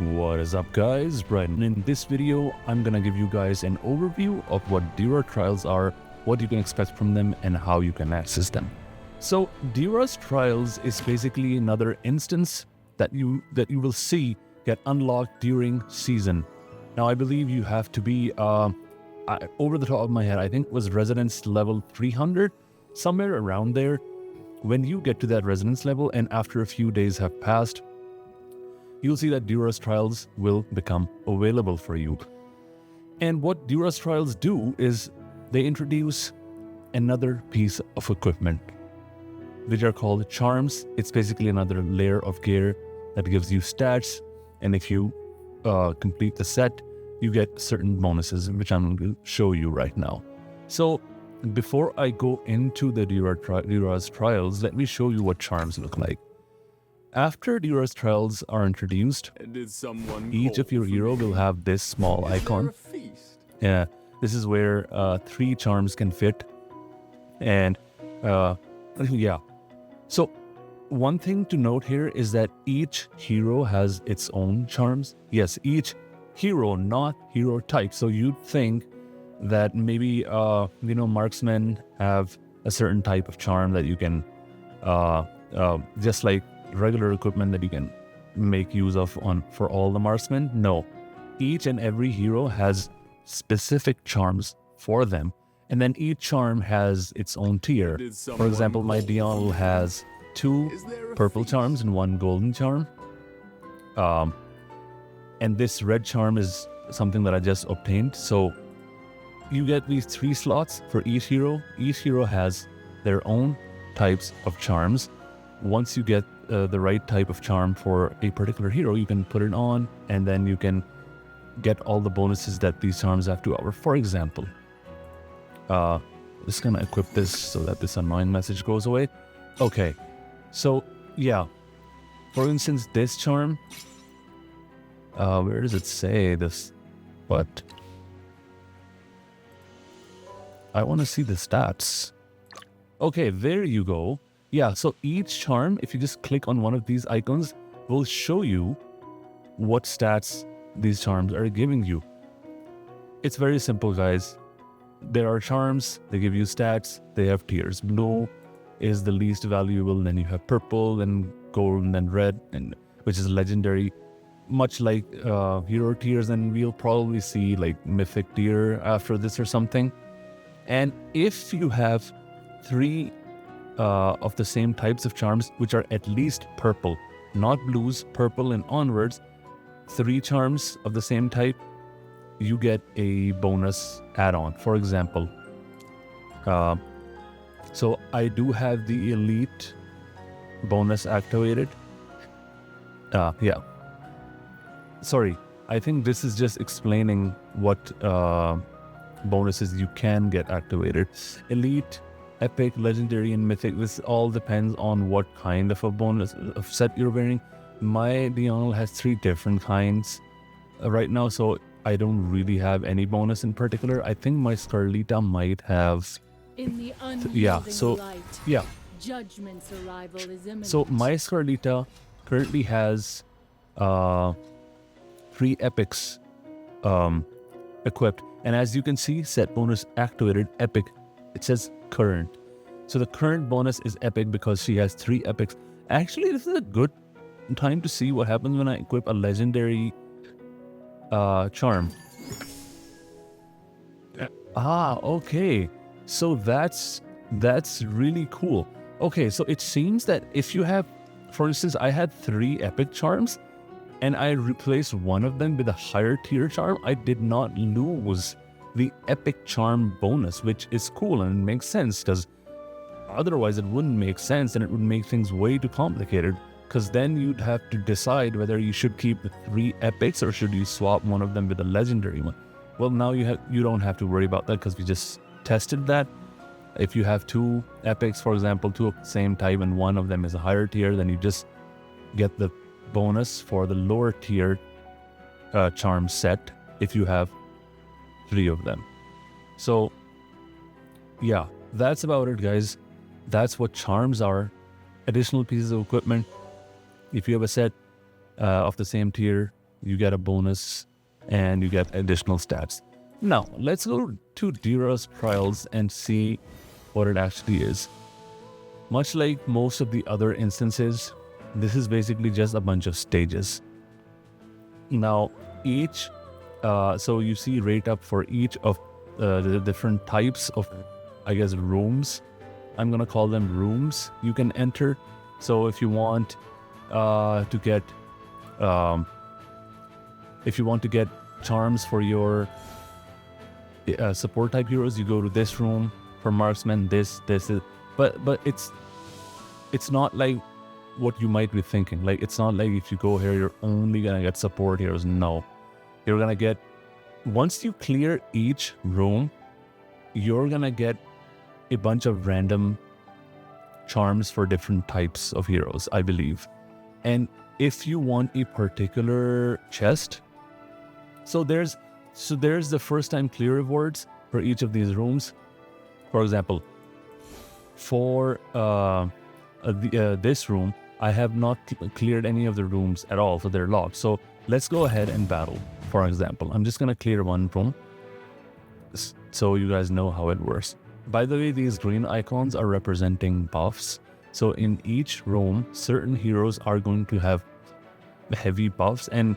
What is up guys, Brian. In this video, I'm gonna give you guys an overview of what DURA trials are, what you can expect from them, and how you can access them. So DURA's trials is basically another instance that you will see get unlocked during season. Now I believe you have to be, over the top of my head, I think it was residence level 300, somewhere around there. When you get to that residence level and after a few days have passed, you'll see that DURA's trials will become available for you. And what DURA's trials do is they introduce another piece of equipment, which are called CHARMS. It's basically another layer of gear that gives you stats, and if you complete the set, you get certain bonuses, which I'm going to show you right now. So before I go into the DURA's trials, let me show you what CHARMS look like. After DURA's trials are introduced, each of your hero will have this small icon. Yeah, this is where 3 charms can fit. And yeah. So one thing to note here is that each hero has its own charms. Yes, each hero, not hero type. So you'd think that maybe, marksmen have a certain type of charm that you can, just like regular equipment that you can make use of for all the marksmen. No, each and every hero has specific charms for them, and then each charm has its own tier. For example, my Dion has 2 purple charms and 1 golden charm, and this red charm is something that I just obtained. So you get these 3 slots for each hero. Each hero has their own types of charms. Once you get the right type of charm for a particular hero, you can put it on, and then you can get all the bonuses that these charms have to offer. For example, just gonna equip this so that this annoying message goes away. Okay, so yeah, for instance, this charm, where does it say this? But I want to see the stats. Okay, there you go. Yeah, so each charm, if you just click on one of these icons, will show you what stats these charms are giving you. It's very simple, guys. There are charms, they give you stats, they have tiers. Blue is the least valuable, then you have purple, then gold, and then red, and which is legendary. Much like hero tiers, and we'll probably see like mythic tier after this or something. And if you have 3 of the same types of charms, which are at least purple, not blues, purple and onwards, 3 charms of the same type, you get a bonus add-on. For example, so I do have the elite bonus activated. Yeah. Sorry, I think this is just explaining what bonuses you can get activated. Elite, epic, legendary, and mythic. This all depends on what kind of a bonus of set you're wearing. My Dion has 3 different kinds right now, so I don't really have any bonus in particular. I think my Scarlita might have. Judgment's arrival is imminent. So my Scarlita currently has 3 epics equipped, and as you can see, set bonus activated, epic. It says current. So the current bonus is epic because she has 3 epics. Actually, this is a good time to see what happens when I equip a legendary charm. Okay. So that's really cool. Okay, so it seems that if you have, for instance, I had 3 epic charms, and I replaced one of them with a higher tier charm, I did not lose the epic charm bonus, which is cool and it makes sense, because otherwise it wouldn't make sense and it would make things way too complicated, because then you'd have to decide whether you should keep the 3 epics or should you swap one of them with a legendary one. Well, now you don't have to worry about that because we just tested that. If you have 2 epics, for example, 2 of the same type, and one of them is a higher tier, then you just get the bonus for the lower tier charm set if you have 3 of them. So yeah, that's about it, guys. That's what charms are. Additional pieces of equipment. If you have a set of the same tier, you get a bonus and you get additional stats. Now, let's go to DURA's trials and see what it actually is. Much like most of the other instances, this is basically just a bunch of stages. Now, so you see rate up for each of the different types of, I guess, rooms. I'm gonna call them rooms you can enter. So if you want to get charms for your support type heroes, you go to this room. For marksmen, this is, but it's not like what you might be thinking. Like, it's not like if you go here you're only gonna get support heroes. No, you're gonna get, once you clear each room, you're gonna get a bunch of random charms for different types of heroes, I believe. And if you want a particular chest, so there's the first time clear rewards for each of these rooms. For example, for this room, I have not cleared any of the rooms at all, so they're locked. So let's go ahead and battle. For example, I'm just gonna clear one room so you guys know how it works. By the way, these green icons are representing buffs. So in each room, certain heroes are going to have heavy buffs, and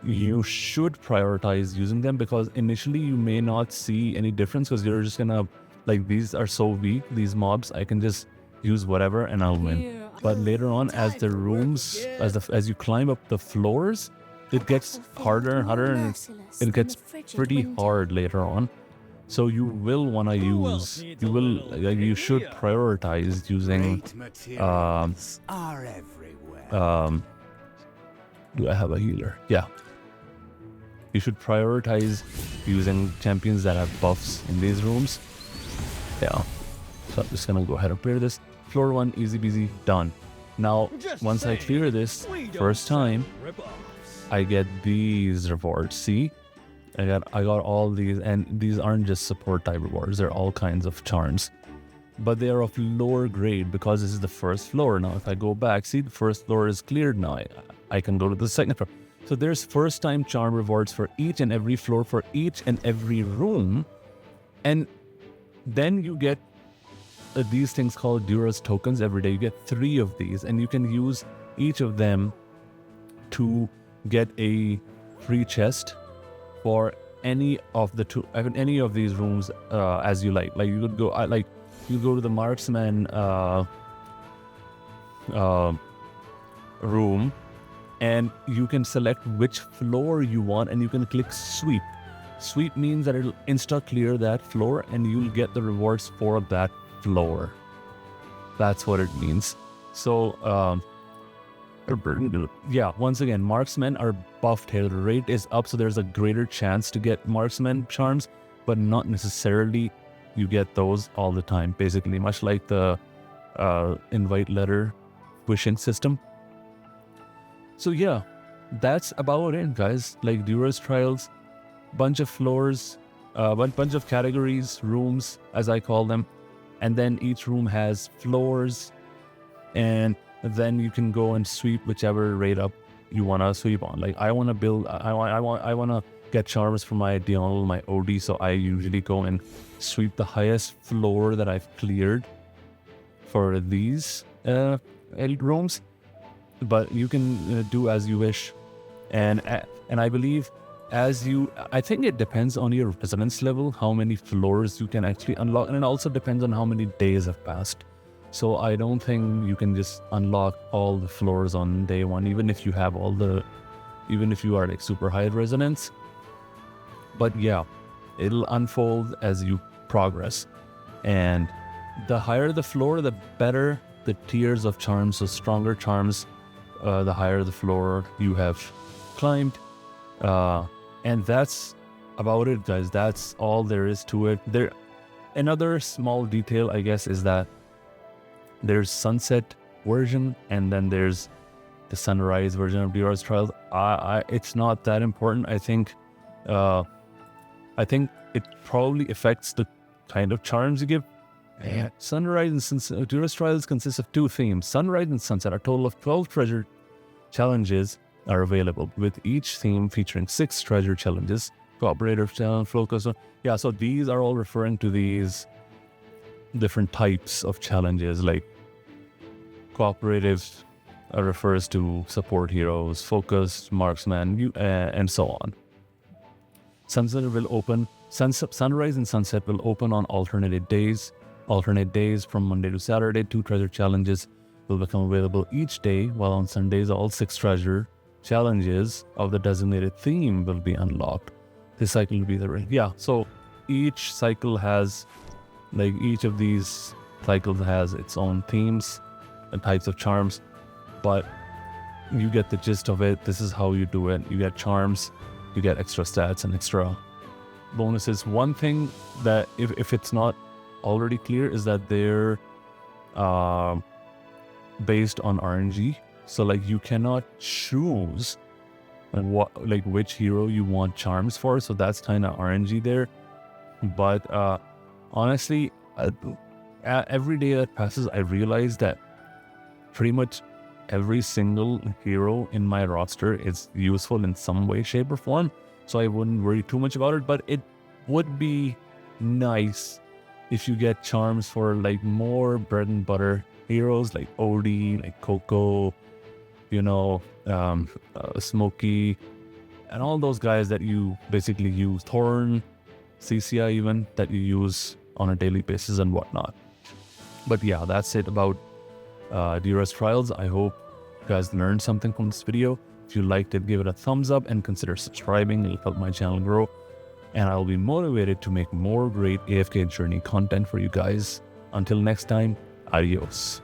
you should prioritize using them, because initially you may not see any difference because you're just gonna, like, these are so weak, these mobs, I can just use whatever and I'll win. But later on, as the rooms, as you climb up the floors, it gets harder and harder, and it gets pretty hard later on. So you will want to use, you should prioritize using, do I have a healer? Yeah. You should prioritize using champions that have buffs in these rooms. Yeah. So I'm just gonna go ahead and clear this. Floor 1, easy peasy, done. Now, once I clear this first time, I get these rewards. See? I got all these, and these aren't just support type rewards, they're all kinds of charms. But they are of lower grade because this is the first floor. Now, if I go back, see, the first floor is cleared now. I can go to the second floor. So there's first time charm rewards for each and every floor, for each and every room. And then you get these things called DURA's tokens every day. You get 3 of these, and you can use each of them to get a free chest for any of these rooms as you like. Like, you could go, you go to the marksman room, and you can select which floor you want, and you can click sweep. Sweep means that it'll insta clear that floor, and you'll get the rewards for that floor. That's what it means. So yeah, once again, marksmen are buffed here. The rate is up, so there's a greater chance to get marksman charms, but not necessarily you get those all the time. Basically, much like the invite letter wishing system. So yeah, that's about it, guys. Like, DURA's trials, bunch of floors, bunch of categories, rooms, as I call them, and then each room has floors, and then you can go and sweep whichever rate up you want to sweep on. Like, I want to build, I want to get charms for my Dionnal, my OD, so I usually go and sweep the highest floor that I've cleared for these rooms. But you can do as you wish, and I believe I think it depends on your resonance level, how many floors you can actually unlock, and it also depends on how many days have passed. So I don't think you can just unlock all the floors on day one, even if you have even if you are like super high resonance. But yeah, it'll unfold as you progress, and the higher the floor, the better the tiers of charms. So stronger charms, the higher the floor you have climbed. And that's about it, guys. That's all there is to it. Another small detail, I guess, is that there's sunset version, and then there's the sunrise version of DURA's trials. It's not that important. I think it probably affects the kind of charms you give. Yeah. Sunrise and sunset. DURA's trials consists of 2 themes. Sunrise and sunset are a total of 12 treasure challenges are available, with each theme featuring 6 treasure challenges. Cooperative challenge, focus on... Yeah, so these are all referring to these different types of challenges, like cooperative refers to support heroes, focused, marksman, and so on. Sunrise and sunset will open on alternate days. Alternate days from Monday to Saturday. 2 treasure challenges will become available each day, while on Sundays all 6 treasure challenges of the designated theme will be unlocked. This cycle will be so each cycle has, like, each of these cycles has its own themes and types of charms, but you get the gist of it. This is how you do it. You get charms, you get extra stats and extra bonuses. One thing that, if it's not already clear, is that they're based on RNG. So like you cannot choose which hero you want charms for. So that's kind of RNG there. But honestly, every day that passes, I realize that pretty much every single hero in my roster is useful in some way, shape, or form. So I wouldn't worry too much about it. But it would be nice if you get charms for like more bread and butter heroes like Odie, like Coco, Smokey, and all those guys that you basically use, Thorn, CCI even, that you use on a daily basis and whatnot. But yeah, that's it about DURA's trials. I hope you guys learned something from this video. If you liked it, give it a thumbs up and consider subscribing. It'll help my channel grow, and I'll be motivated to make more great AFK journey content for you guys. Until next time, adios.